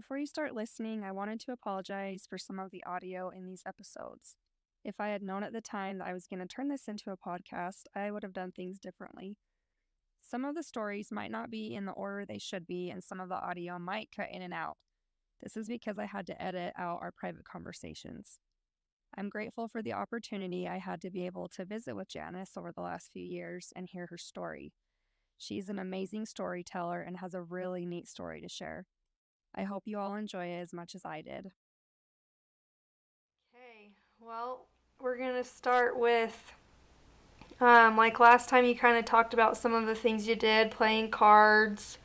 Before you start listening, I wanted to apologize for some of the audio in these episodes. If I had known at the time that I was going to turn this into a podcast, I would have done things differently. Some of the stories might not be in the order they should be, and some of the audio might cut in and out. This is because I had to edit out our private conversations. I'm grateful for the opportunity I had to be able to visit with Janice over the last few years and hear her story. She's an amazing storyteller and has a really neat story to share. I hope you all enjoy it as much as I did. Okay, well, we're going to start with, like last time you kind of talked about some of the things you did, playing cards,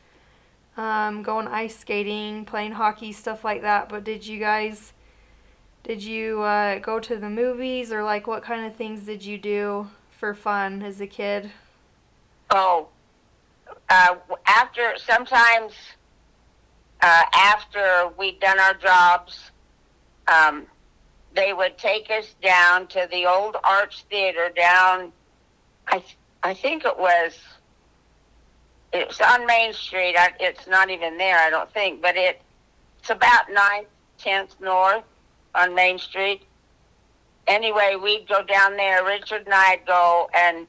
going ice skating, playing hockey, stuff like that. But did you go to the movies or like what kind of things did you do for fun as a kid? Oh, after sometimes after we'd done our jobs, um, they would take us down to the old Arts Theater down. I think it's on Main Street. It's not even there, I don't think, but it's about 9th, 10th North on Main Street. Anyway, we'd go down there. Richard and I'd go, and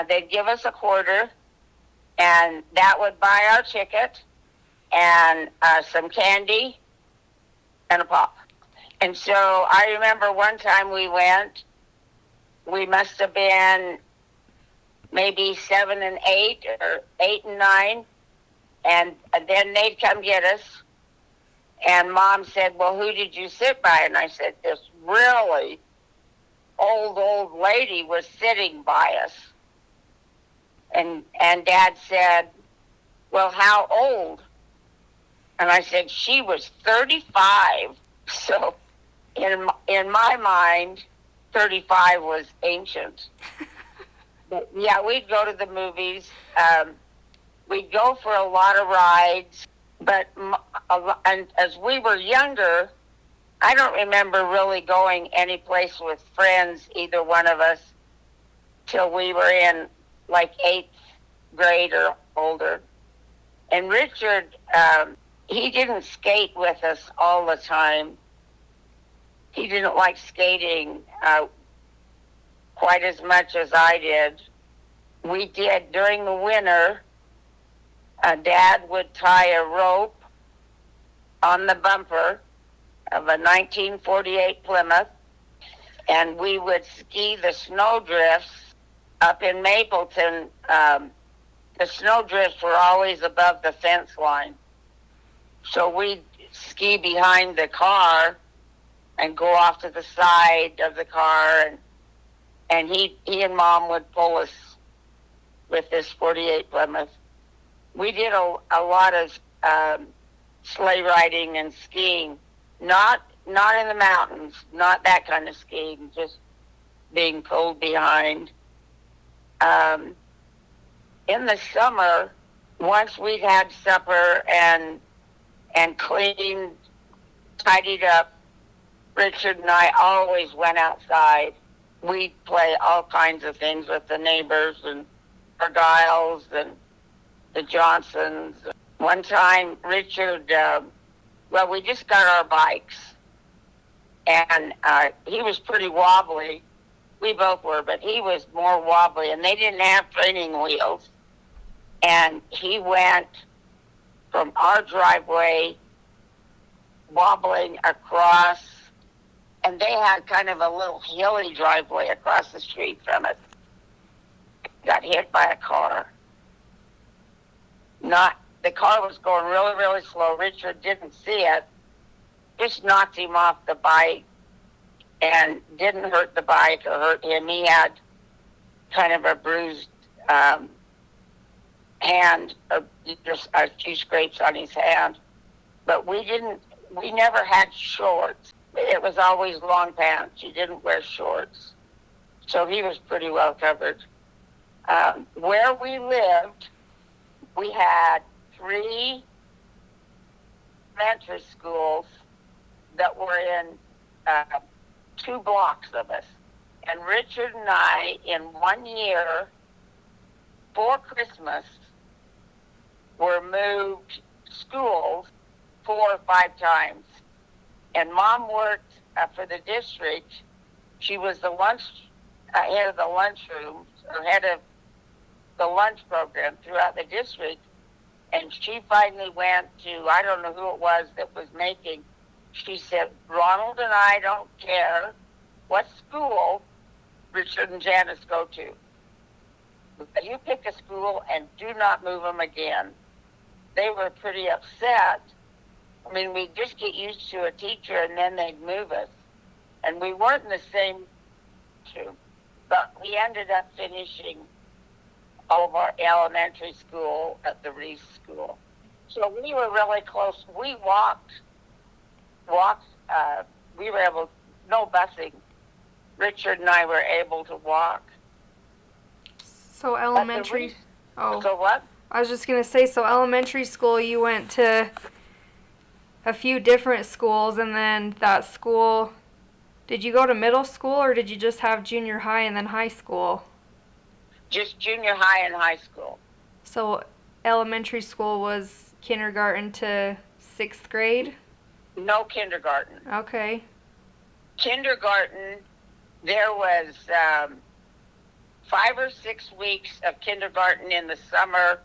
they'd give us a quarter, and that would buy our ticket and some candy and a pop. And so I remember one time we must have been maybe 7 and 8 or 8 and 9. And then they'd come get us. And Mom said, well, who did you sit by? And I said, this really old lady was sitting by us. And Dad said, well, how old? And I said, she was 35. So in my mind, 35 was ancient. But yeah, we'd go to the movies. We'd go for a lot of rides. But and as we were younger, I don't remember really going any place with friends, either one of us, till we were in like 8th grade or older. And Richard, he didn't skate with us all the time. He didn't like skating quite as much as I did. We did during the winter. Dad would tie a rope on the bumper of a 1948 Plymouth, and we would ski the snowdrifts up in Mapleton. The snowdrifts were always above the fence line. So we'd ski behind the car and go off to the side of the car, and he and Mom would pull us with this 48 Plymouth. We did a lot of sleigh riding and skiing, not in the mountains, not that kind of skiing, just being pulled behind. In the summer, once we'd had supper and cleaned, tidied up, Richard and I always went outside. We'd play all kinds of things with the neighbors and Argyles and the Johnsons. One time, Richard, we just got our bikes, and he was pretty wobbly. We both were, but he was more wobbly, and they didn't have training wheels. And he went from our driveway wobbling across, and they had kind of a little hilly driveway across the street from it. Got hit by a car. The car was going really, really slow. Richard didn't see it. Just knocked him off the bike and didn't hurt the bike or hurt him. He had kind of a bruised hand, just a few scrapes on his hand. But we never had shorts. It was always long pants. You didn't wear shorts. So he was pretty well covered. Where we lived, we had 3 elementary schools that were in 2 blocks of us. And Richard and I, in 1 year, for Christmas, were moved schools 4 or 5 times. And Mom worked for the district. She was the head of the lunchroom, or head of the lunch program throughout the district. And she finally went to, I don't know who it was that was making, she said, Ronald and I don't care what school Richard and Janice go to. But you pick a school and do not move them again. They were pretty upset. I mean, we'd just get used to a teacher and then they'd move us. And we weren't in the same room, but we ended up finishing all of our elementary school at the Reese School. So we were really close. We walked, we were able, no busing. Richard and I were able to walk. So elementary, So what? I was just going to say, so elementary school, you went to a few different schools, and then that school, did you go to middle school, or did you just have junior high and then high school? Just junior high and high school. So elementary school was kindergarten to 6th grade? No kindergarten. Okay. Kindergarten, there was 5 or 6 weeks of kindergarten in the summer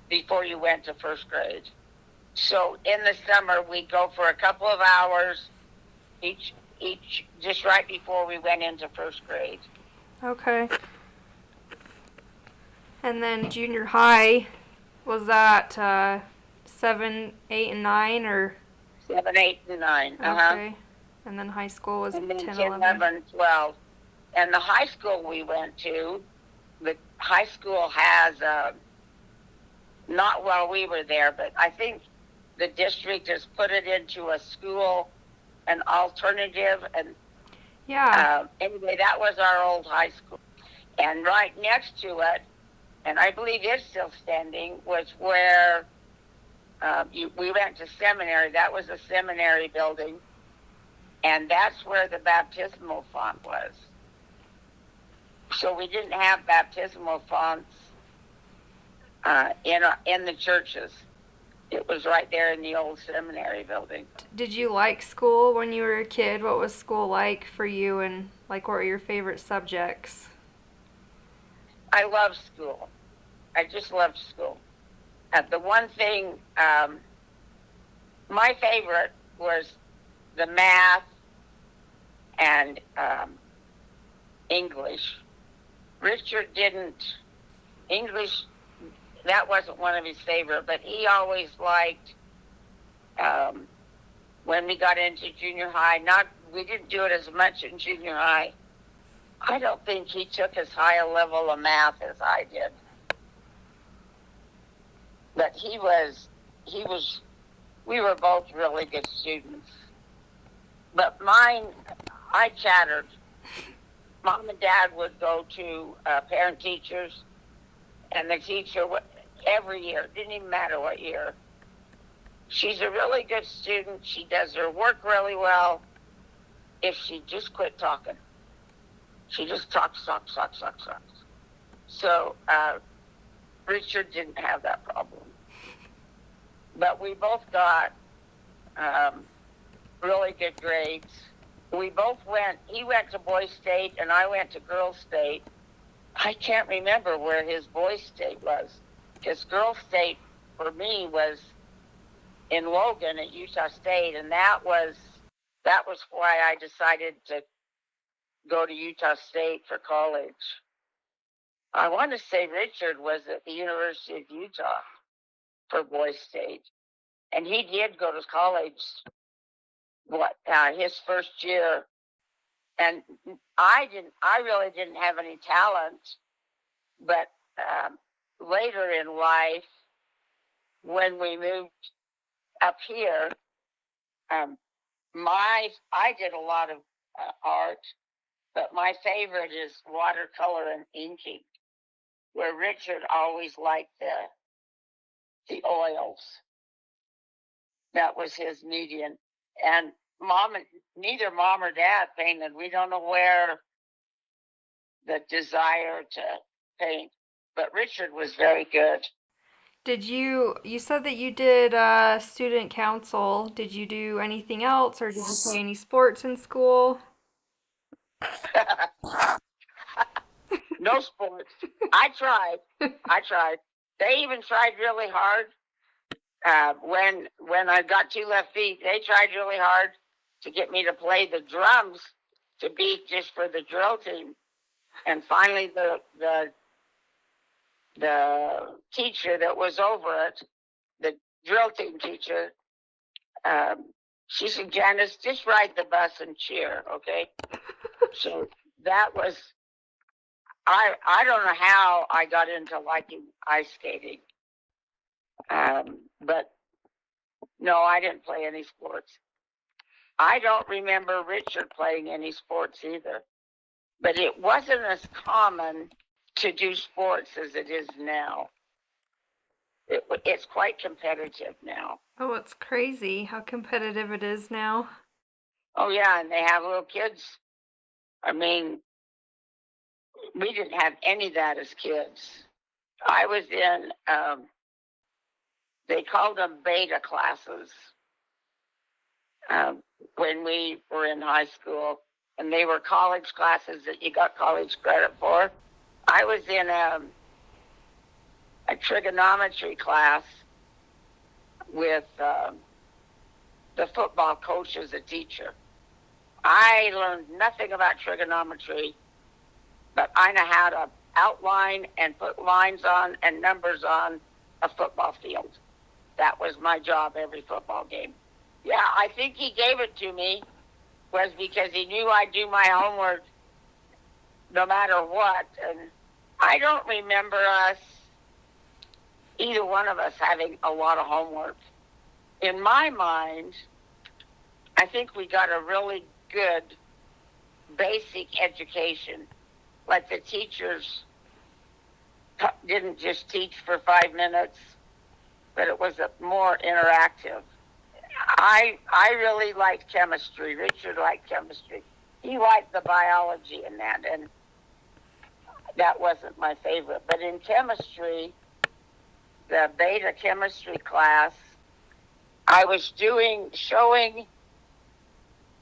before you went to 1st grade. So in the summer, we'd go for a couple of hours each just right before we went into 1st grade. Okay. And then junior high, was that 7, 8, and 9, or? 7, 8, and 9. Okay. And then high school was 10, 11, 12. And the high school we went to, the high school has, not while we were there, but I think the district has put it into a school, an alternative, and anyway, that was our old high school. And right next to it, and I believe it's still standing, was where we went to seminary. That was a seminary building, and that's where the baptismal font was. So we didn't have baptismal fonts in the churches. It was right there in the old seminary building. Did you like school when you were a kid? What was school like for you, and what were your favorite subjects? I loved school. I just loved school. The one thing, my favorite was the math and English. Richard English, that wasn't one of his favorite, but he always liked, when we got into junior high, we didn't do it as much in junior high. I don't think he took as high a level of math as I did. But we were both really good students. But mine, I chattered. Mom and Dad would go to parent teachers, and the teacher every year, didn't even matter what year. She's a really good student. She does her work really well if she just quit talking. She just talks. So Richard didn't have that problem. But we both got really good grades. He went to Boys State and I went to Girls State. I can't remember where his Boys State was, because Girls State for me was in Logan at Utah State, and that was why I decided to go to Utah State for college. I want to say Richard was at the University of Utah for Boys State, and he did go to college his first year. And I really didn't have any talent, but later in life, when we moved up here, I did a lot of art, but my favorite is watercolor and inking, where Richard always liked the oils. That was his medium. And neither Mom or Dad painted. We don't know where the desire to paint, but Richard was very good. You said that you did student council. Did you do anything else, or did you play any sports in school? No sports. I tried. They even tried really hard. When I got 2 left feet, they tried really hard to get me to play the drums to beat just for the drill team. And finally, the teacher that was over it, the drill team teacher, she said, "Janice, just ride the bus and cheer, okay?" So that was, I don't know how I got into liking ice skating. But no, I didn't play any sports. I don't remember Richard playing any sports either. But it wasn't as common to do sports as it is now. It's quite competitive now. Oh, it's crazy how competitive it is now. Oh, yeah, and they have little kids. I mean, we didn't have any of that as kids. I was in, they called them beta classes when we were in high school, and they were college classes that you got college credit for. I was in a trigonometry class with the football coach as a teacher. I learned nothing about trigonometry, but I know how to outline and put lines on and numbers on a football field. That was my job every football game. Yeah, I think he gave it to me was because he knew I'd do my homework no matter what. And I don't remember either one of us having a lot of homework. In my mind, I think we got a really good basic education. Like the teachers didn't just teach for 5 minutes, but it was more interactive. I really liked chemistry. Richard liked chemistry. He liked the biology in that, and that wasn't my favorite. But in chemistry, the beta chemistry class, I was showing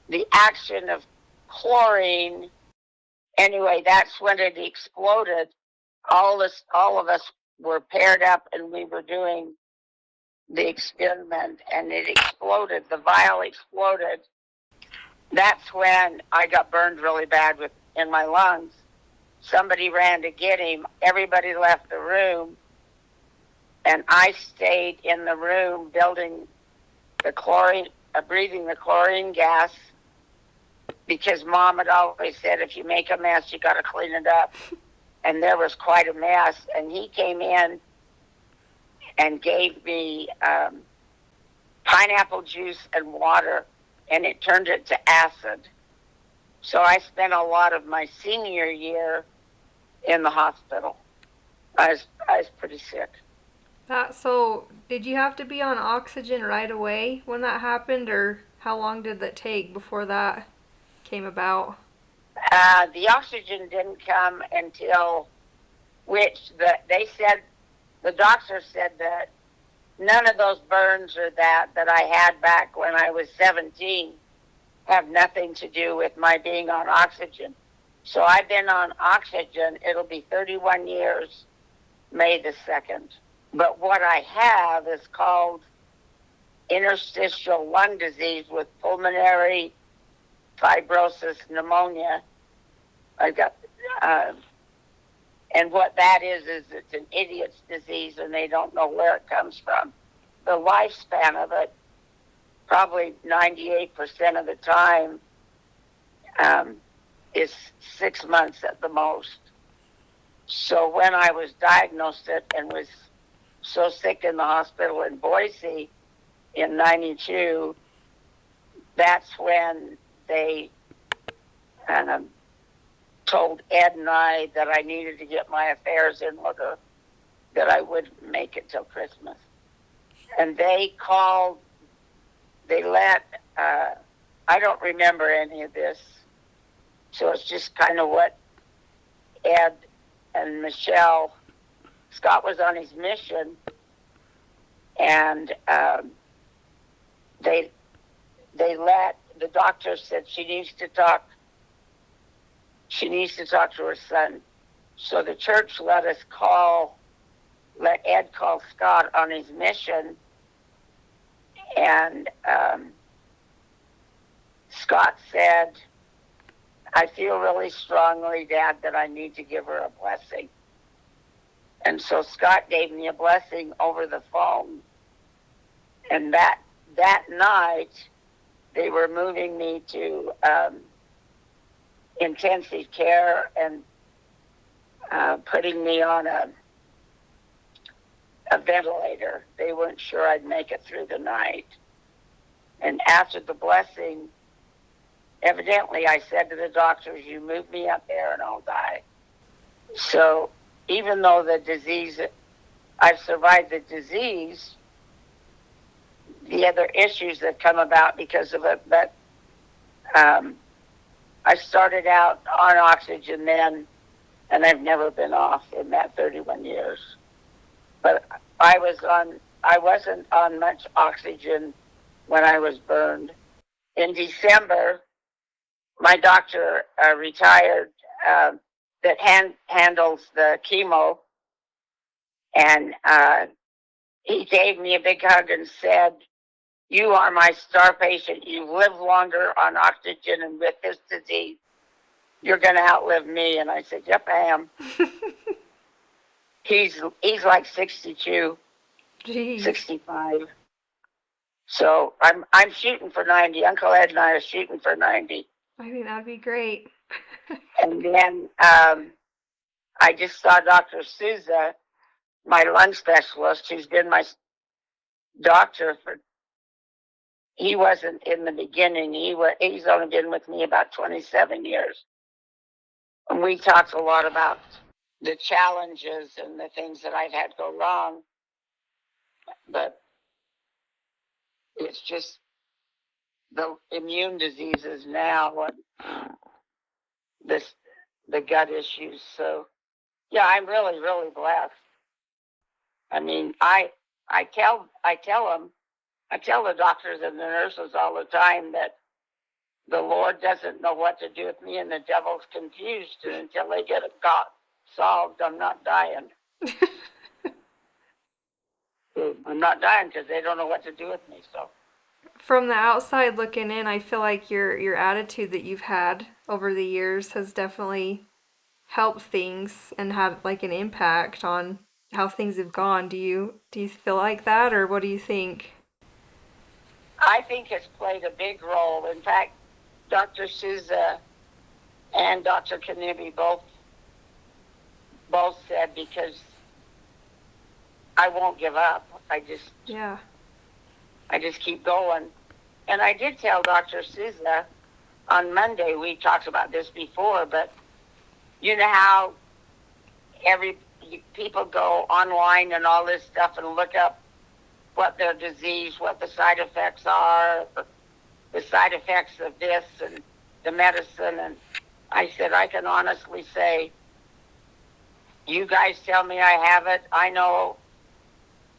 the action of chlorine. Anyway, that's when it exploded. All of us were paired up, and we were doing the experiment, and it exploded. The vial exploded. That's when I got burned really bad in my lungs. Somebody ran to get him. Everybody left the room, and I stayed in the room building the chlorine, breathing the chlorine gas, because Mom had always said, if you make a mess, you got to clean it up. And there was quite a mess. And he came in and gave me pineapple juice and water, and it turned it to acid. So I spent a lot of my senior year in the hospital. I was pretty sick. So did you have to be on oxygen right away when that happened, or how long did that take before that came about? The oxygen didn't come until the doctor said that none of those burns or that I had back when I was 17 have nothing to do with my being on oxygen. So I've been on oxygen. It'll be 31 years, May the 2nd. But what I have is called interstitial lung disease with pulmonary fibrosis pneumonia. I got, and what that is it's an idiot's disease, and they don't know where it comes from. The lifespan of it, probably 98% of the time, is 6 months at the most. So when I was diagnosed it and was so sick in the hospital in Boise in 92, that's when they told Ed and I that I needed to get my affairs in order, that I wouldn't make it till Christmas. And they let, I don't remember any of this, so it's just kind of what Ed and Michelle, Scott was on his mission, and they the doctor said she needs to talk to her son. So the church let Ed call Scott on his mission, and Scott said, I feel really strongly, Dad, that I need to give her a blessing. And so Scott gave me a blessing over the phone. And that night, they were moving me to intensive care and putting me on a ventilator. They weren't sure I'd make it through the night. And after the blessing, evidently I said to the doctors, you move me up there and I'll die. So even though I've survived the disease, the other issues that come about because of it, but I started out on oxygen then, and I've never been off in that 31 years. But I wasn't on much oxygen when I was burned. In December, my doctor retired that handles the chemo, and he gave me a big hug and said, you are my star patient. You've lived longer on oxygen, and with this disease, you're going to outlive me. And I said, yep, I am. He's like 62, Jeez. 65. So I'm shooting for 90. Uncle Ed and I are shooting for 90. I think that'd be great. And then I just saw Dr. Souza, my lung specialist, who's been my doctor for. He wasn't in the beginning. He's only been with me about 27 years. And we talked a lot about the challenges and the things that I've had go wrong. But it's just the immune diseases now and the gut issues. So, yeah, I'm really, really blessed. I mean, I tell the doctors and the nurses all the time that the Lord doesn't know what to do with me and the devil's confused, and until they get it solved, I'm not dying. I'm not dying because they don't know what to do with me. So, from the outside looking in, I feel like your attitude that you've had over the years has definitely helped things and had like an impact on how things have gone. Do you feel like that, or what do you think? I think it's played a big role. In fact, Dr. Souza and Dr. Kanibi both said, because I won't give up. I just keep going. And I did tell Dr. Souza on Monday, we talked about this before, but you know how people go online and all this stuff and look up what their disease, what the side effects are, the side effects of this and the medicine. And I said, I can honestly say, you guys tell me I have it. I know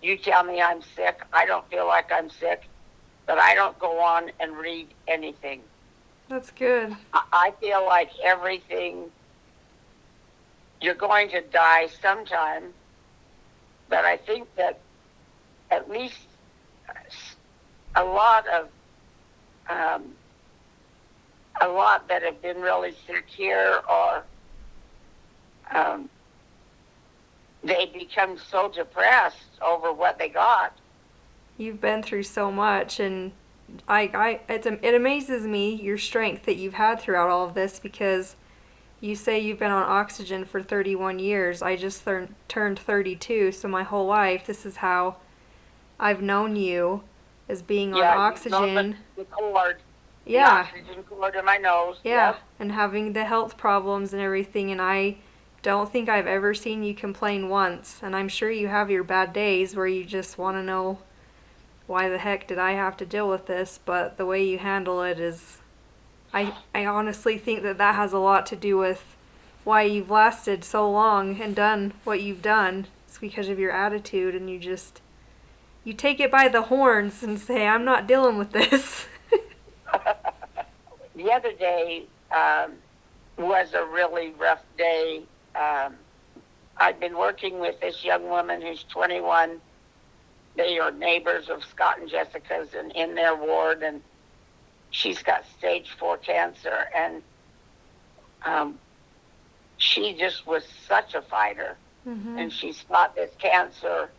you tell me I'm sick. I don't feel like I'm sick, but I don't go on and read anything. That's good. I feel like everything, you're going to die sometime, but I think that at least a lot that have been really sick here, or they become so depressed over what they got. You've been through so much, and it amazes me your strength that you've had throughout all of this, because you say you've been on oxygen for 31 years. I just turned 32, so my whole life this is how I've known you, as being on oxygen. The cord. Yeah. The oxygen cord in my nose. Yeah, Yep. and having the health problems and everything, and I don't think I've ever seen you complain once. And I'm sure you have your bad days where you just want to know, why the heck did I have to deal with this? But the way you handle it is, I honestly think that has a lot to do with why you've lasted so long and done what you've done. It's because of your attitude, and you take it by the horns and say, I'm not dealing with this. The other day was a really rough day. I've been working with this young woman who's 21. They are neighbors of Scott and Jessica's and in their ward, and she's got stage 4 cancer, and she just was such a fighter. Mm-hmm. And she's fought this cancer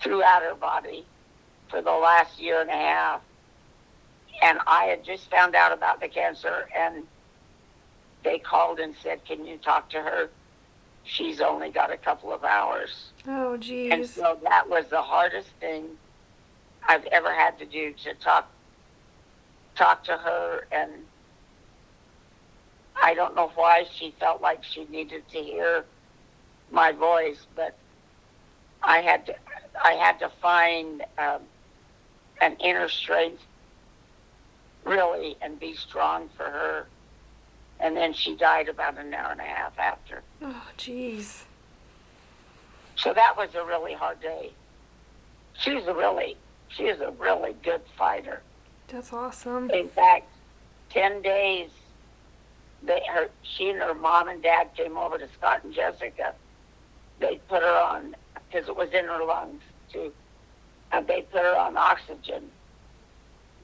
throughout her body for the last year and a half. And I had just found out about the cancer, and they called and said, can you talk to her? She's only got a couple of hours. Oh, geez. And so that was the hardest thing I've ever had to do, to talk to her. And I don't know why she felt like she needed to hear my voice, but I had to find an inner strength, really, and be strong for her. And then she died about an hour and a half after. Oh, jeez. So that was a really hard day. She is a really good fighter. That's awesome. In fact, 10 days, she and her mom and dad came over to Scott and Jessica. They put her on, because it was in her lungs too, and they put her on oxygen.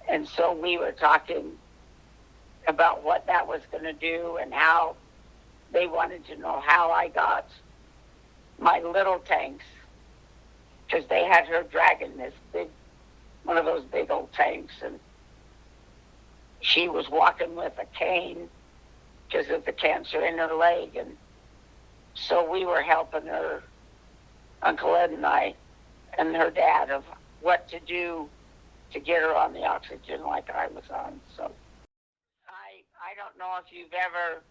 And so we were talking about what that was going to do, and how they wanted to know how I got my little tanks, because they had her dragging this one of those big old tanks, and she was walking with a cane because of the cancer in her leg. And so we were helping her, Uncle Ed and I, and her dad, of what to do to get her on the oxygen like I was on. So I don't know if you've ever,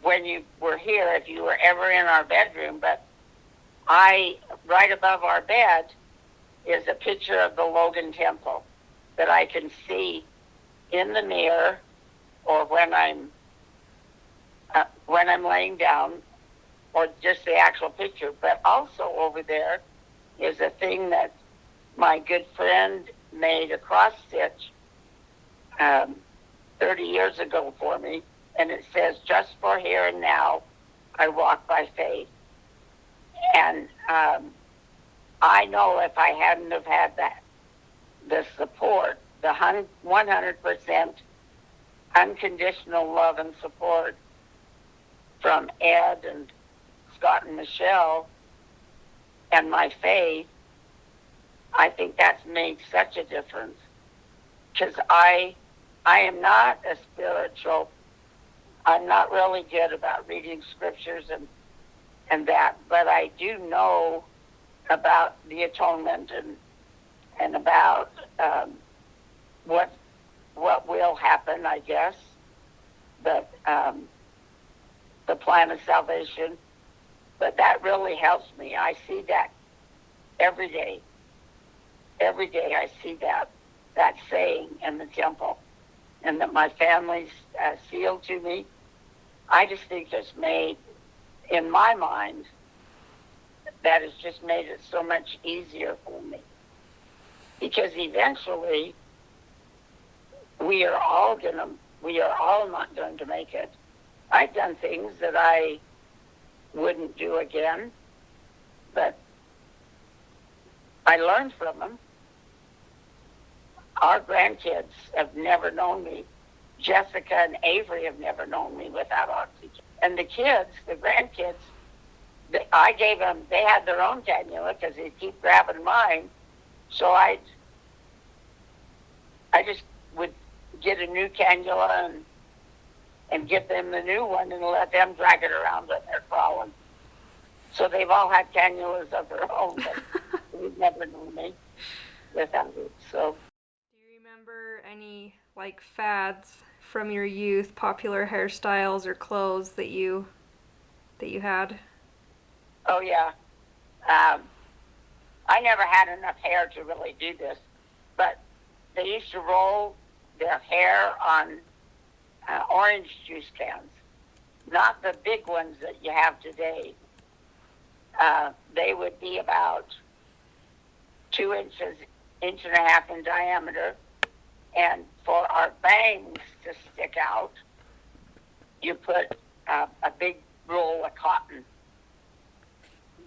when you were here, if you were ever in our bedroom, but right above our bed is a picture of the Logan Temple that I can see in the mirror, or when I'm laying down, or just the actual picture. But also over there is a thing that my good friend made a cross stitch 30 years ago for me, and it says, just for here and now, I walk by faith. And I know if I hadn't have had the support, the 100% unconditional love and support from Ed and Scott and Michelle, and my faith, I think that's made such a difference. Because I am not a spiritual, I'm not really good about reading scriptures and that, but I do know about the atonement and about what will happen, I guess, but the plan of salvation. But that really helps me. I see that every day. Every day I see that saying in the temple, and that my family's sealed to me. I just think it's made, in my mind, that has just made it so much easier for me. Because eventually, we are all not going to make it. I've done things that I wouldn't do again, but I learned from them. Our grandkids have never known me. Jessica and Avery have never known me without oxygen. And the kids, the grandkids, I gave them, they had their own cannula because they keep grabbing mine. So I just would get a new cannula and get them the new one and let them drag it around when they're crawling. So they've all had cannulas of their own, but they've never known me without it. So. Do you remember any fads from your youth, popular hairstyles or clothes that you had? Oh yeah. I never had enough hair to really do this, but they used to roll their hair on orange juice cans, not the big ones that you have today. They would be about 2 inches, inch and a half in diameter. And for our bangs to stick out, you put a big roll of cotton,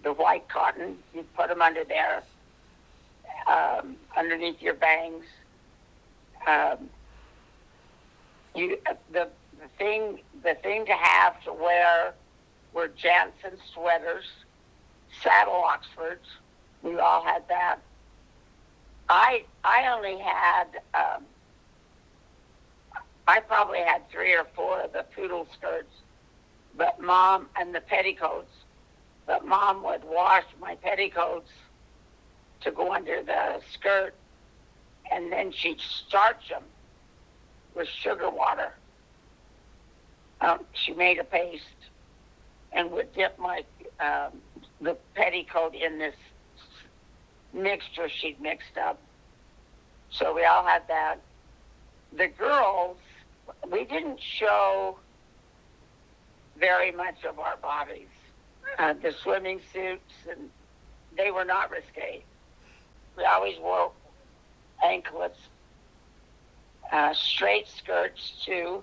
the white cotton. You put them under there, underneath your bangs. Um, you the thing to have to wear were Jansen sweaters, saddle Oxfords. We all had that. I only had I probably had 3 or 4 of the poodle skirts, but Mom, and the petticoats. But Mom would wash my petticoats to go under the skirt, and then she'd starch them with sugar water. She made a paste and would dip the petticoat in this mixture she'd mixed up. So we all had that. The girls, we didn't show very much of our bodies. The swimming suits, and they were not risque. We always wore anklets, straight skirts too.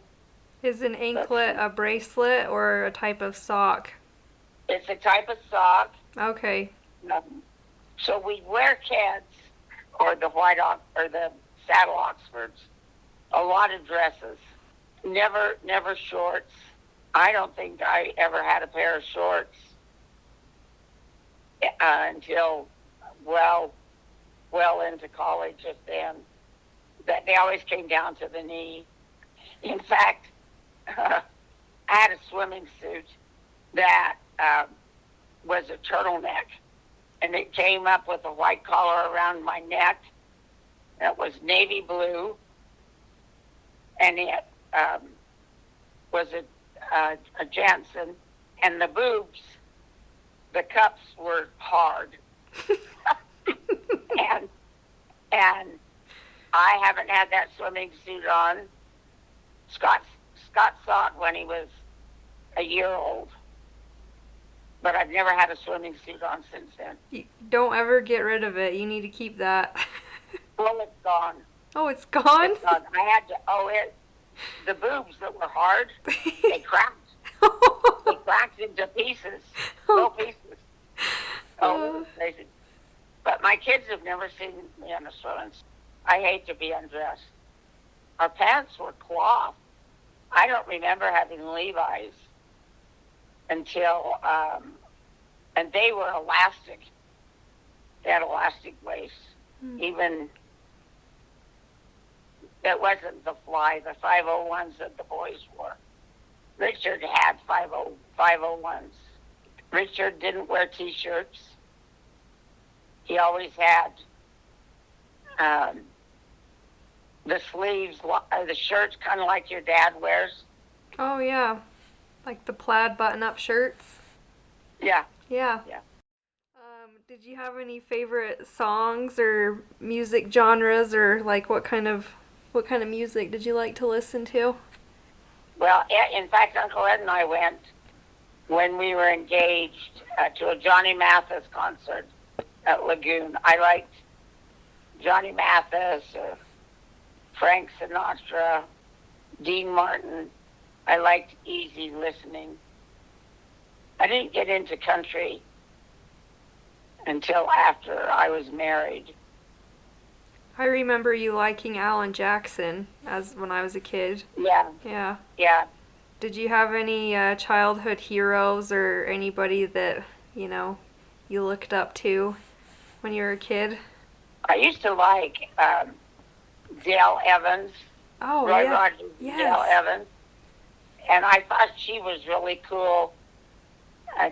Is an anklet a bracelet or a type of sock? It's a type of sock. Okay. So we wear Keds or the or the saddle Oxfords. A lot of dresses. Never shorts. I don't think I ever had a pair of shorts until well into college. Just then, that they always came down to the knee. In fact, I had a swimming suit that was a turtleneck, and it came up with a white collar around my neck. It was navy blue, and it was a Jansen, and the boobs, the cups were hard. and I haven't had that swimming suit on. Scott saw it when he was a year old, but I've never had a swimming suit on since then. You don't ever get rid of it. You need to keep that. Well, it's gone. Oh, it's gone? It's gone. I had to, the boobs that were hard, they cracked. They cracked into pieces. No pieces. But my kids have never seen me on a swimming suit. I hate to be undressed. Our pants were cloth. I don't remember having Levi's until, and they were elastic. They had elastic waists. Even, it wasn't the 501s that the boys wore. Richard had 501s. Richard didn't wear T-shirts. He always had the sleeves, the shirts, kind of like your dad wears. Oh, yeah. Like the plaid button-up shirts? Yeah. Yeah. Did you have any favorite songs or music genres, or like what kind of music did you like to listen to? Well, in fact, Uncle Ed and I went, when we were engaged, to a Johnny Mathis concert at Lagoon. I liked Johnny Mathis or Frank Sinatra, Dean Martin. I liked easy listening. I didn't get into country until after I was married. I remember you liking Alan Jackson when I was a kid. Yeah. Yeah. Yeah. Did you have any childhood heroes or anybody that, you looked up to when you were a kid? I used to like Dale Evans. Oh, Roy yeah. Rogers, Yes. Dale Evans. And I thought she was really cool,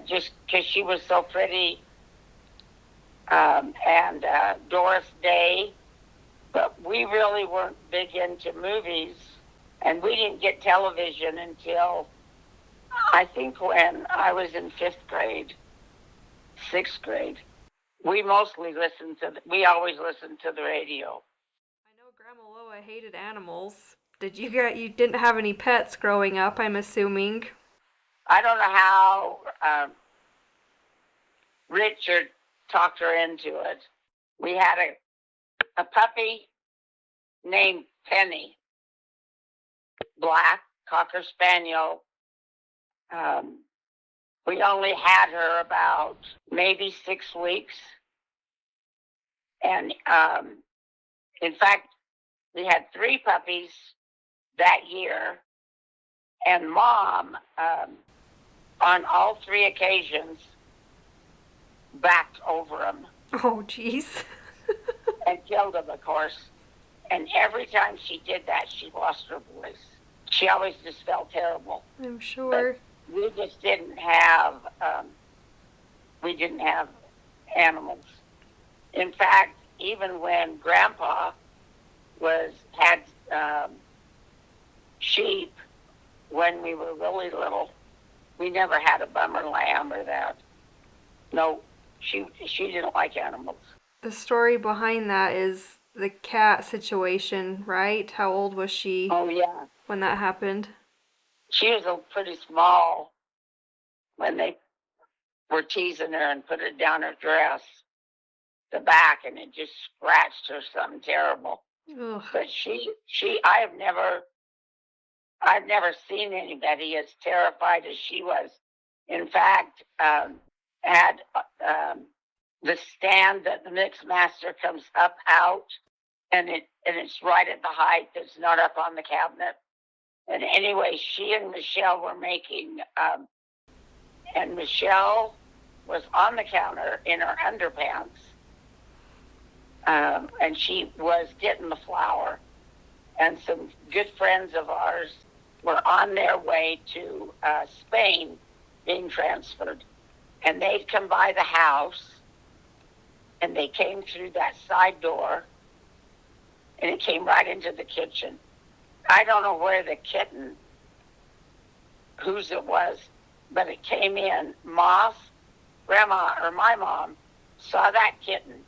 just because she was so pretty. And Doris Day. But we really weren't big into movies, and we didn't get television until, I think, when I was in 5th grade, 6th grade. We always listened to the radio. I know Grandma Loa hated animals. You didn't have any pets growing up, I'm assuming. I don't know how Richard talked her into it. We had a puppy named Penny, black Cocker Spaniel. We only had her about maybe 6 weeks. And in fact, we had 3 puppies that year. And Mom, on all 3 occasions, backed over them. Oh, jeez. And killed them, of course. And every time she did that, she lost her voice. She always just felt terrible. I'm sure. But we just didn't have, animals. In fact, even when Grandpa had sheep when we were really little, we never had a bummer lamb or that. No, she didn't like animals. The story behind that is the cat situation, right? How old was she Oh, yeah. when that happened? She was pretty small when they were teasing her and put it down her dress, the back, and it just scratched her something terrible. Ugh. But I've never seen anybody as terrified as she was. In fact, had the stand that the mix master comes up out, and it's right at the height. It's not up on the cabinet. And anyway, she and Michelle were making, and Michelle was on the counter in her underpants, and she was getting the flour. And some good friends of ours were on their way to Spain being transferred. And they'd come by the house, and they came through that side door, and it came right into the kitchen. I don't know where the kitten, whose it was, but it came in. Grandma, or my mom, saw that kitten,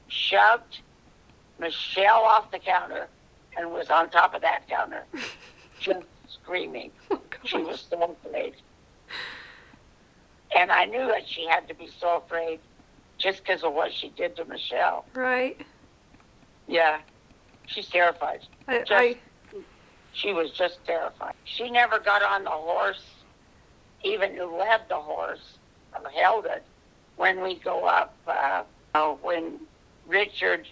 shoved Michelle off the counter, and was on top of that counter, just screaming. Oh, she was so afraid. And I knew that she had to be so afraid just because of what she did to Michelle. Right. Yeah, she's terrified. She was just terrified. She never got on the horse, even led the horse, or held it, when we go up, when Richard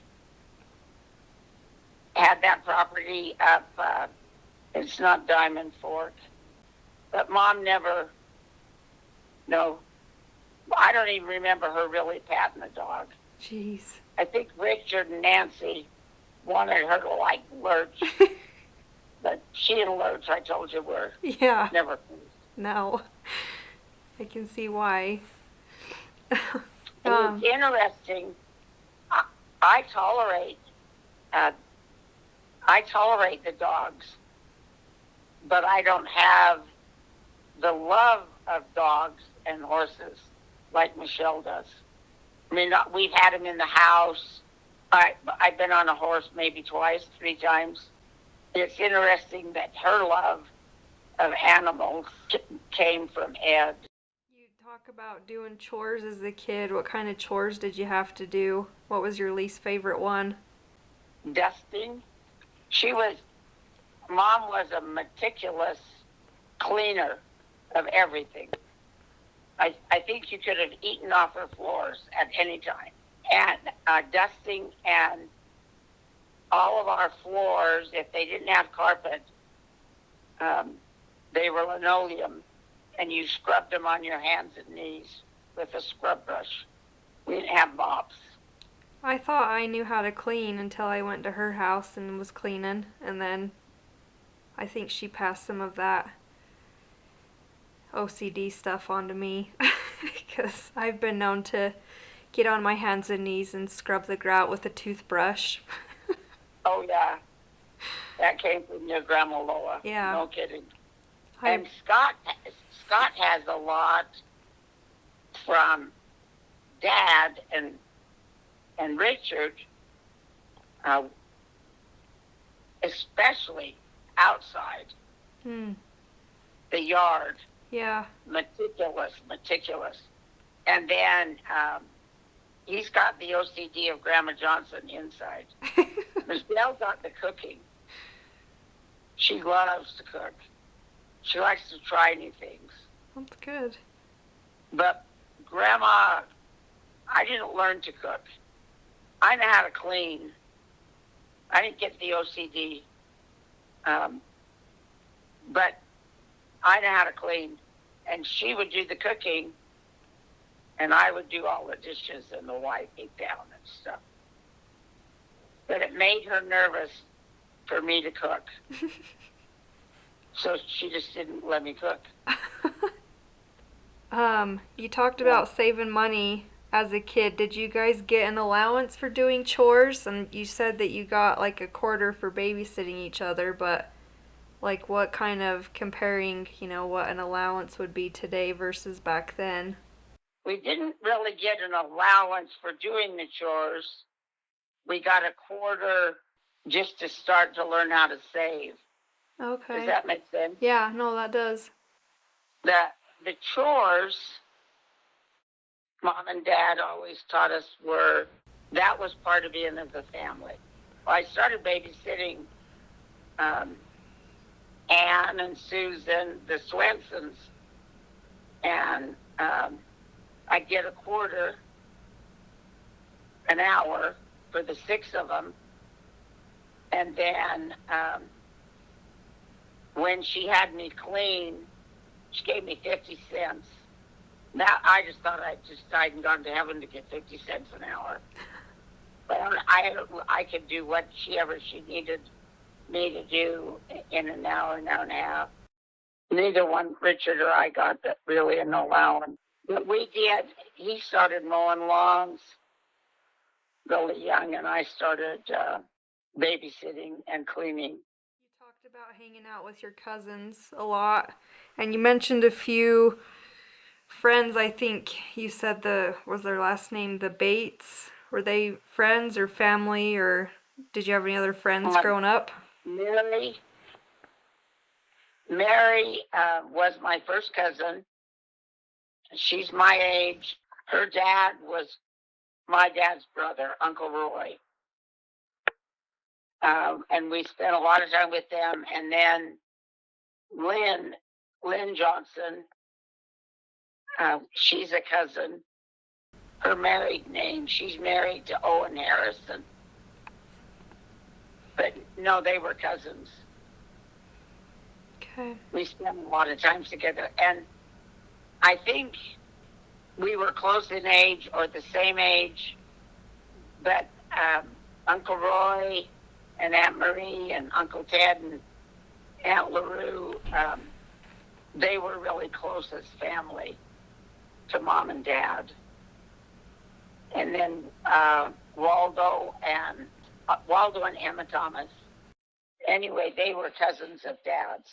had that property up, it's not Diamond Fork, but Mom never, no, I don't even remember her really patting the dog. Jeez. I think Richard and Nancy wanted her to like Lurch, but she and Lurch, I told you, were never pleased. No. I can see why. It's interesting. I tolerate the dogs, but I don't have the love of dogs and horses like Michelle does. I mean, we've had them in the house. I've been on a horse maybe 3 times. It's interesting that her love of animals came from Ed. You talk about doing chores as a kid. What kind of chores did you have to do? What was your least favorite one? Dusting. Mom was a meticulous cleaner of everything. I think you could have eaten off her floors at any time. And dusting, and all of our floors, if they didn't have carpet, they were linoleum, and you scrubbed them on your hands and knees with a scrub brush. We didn't have mops. I thought I knew how to clean until I went to her house and was cleaning, and then I think she passed some of that OCD stuff onto me, because I've been known to get on my hands and knees and scrub the grout with a toothbrush. Oh, yeah. That came from your Grandma Loa. Yeah. No kidding. And Scott has a lot from Dad and Richard, especially outside the yard. Yeah. Meticulous. And then he's got the OCD of Grandma Johnson inside. Michelle got the cooking. She loves to cook. She likes to try new things. That's good. But Grandma, I didn't learn to cook. I know how to clean. I didn't get the OCD. But I know how to clean. And she would do the cooking, and I would do all the dishes and the wiping down and stuff. But it made her nervous for me to cook. So she just didn't let me cook. You talked about saving money as a kid. Did you guys get an allowance for doing chores? And you said that you got like a quarter for babysitting each other, but like what kind of comparing, what an allowance would be today versus back then? We didn't really get an allowance for doing the chores. We got a quarter just to start to learn how to save. Okay. Does that make sense? Yeah, no, that does. The chores, Mom and Dad always taught us that was part of being as a family. Well, I started babysitting Anne and Susan, the Swensons, and I'd get a quarter an hour for the 6 of them. And then when she had me clean, she gave me 50 cents. Now, I just thought I'd just died and gone to heaven to get 50 cents an hour. But I could do whatever she needed me to do in an hour and a half. Neither one, Richard or I, got that really an allowance. But we did. He started mowing lawns really young, and I started babysitting and cleaning. You talked about hanging out with your cousins a lot, and you mentioned a few friends. I think you said was their last name the Bates? Were they friends or family, or did you have any other friends growing up? Mary was my first cousin. She's my age. Her dad was my dad's brother, Uncle Roy. And we spent a lot of time with them. And then Lynn Johnson, she's a cousin. Her married name, she's married to Owen Harrison. But no, they were cousins. Okay. We spent a lot of time together. And I think we were close in age or the same age. But Uncle Roy and Aunt Marie and Uncle Ted and Aunt LaRue, they were really close as family to Mom and Dad. And then Waldo and Emma Thomas. Anyway, they were cousins of Dad's,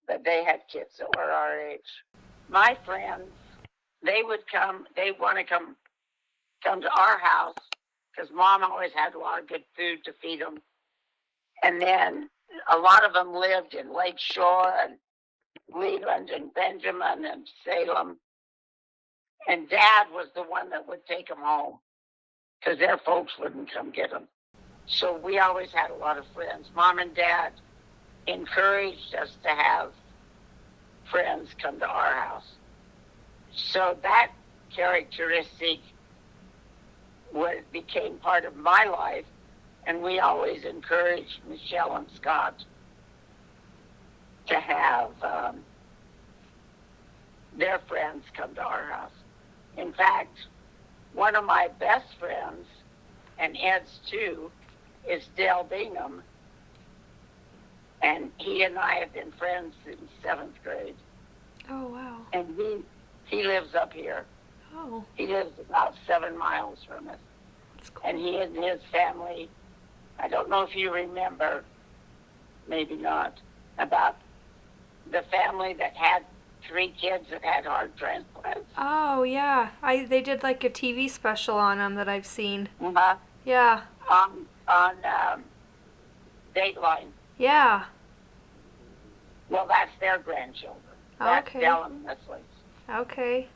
but they had kids that were our age. My friends, they would come. They want to come to our house because Mom always had a lot of good food to feed them. And then a lot of them lived in Lake Shore and Leland and Benjamin and Salem. And Dad was the one that would take them home because their folks wouldn't come get them. So we always had a lot of friends. Mom and Dad encouraged us to have friends come to our house. So that characteristic became part of my life, and we always encouraged Michelle and Scott to have their friends come to our house. In fact, one of my best friends, and Ed's too, is Dale Bingham, and he and I have been friends since 7th grade. Oh, wow. And he lives up here. Oh. He lives about 7 miles from us. That's cool. And he and his family, I don't know if you remember, maybe not, about the family that had 3 kids that had heart transplants. Oh, yeah. They did like a TV special on them that I've seen. Uh-huh. Yeah. On Dateline. Yeah. Well, that's their grandchildren. That's Okay. Dell and Leslie's. Okay.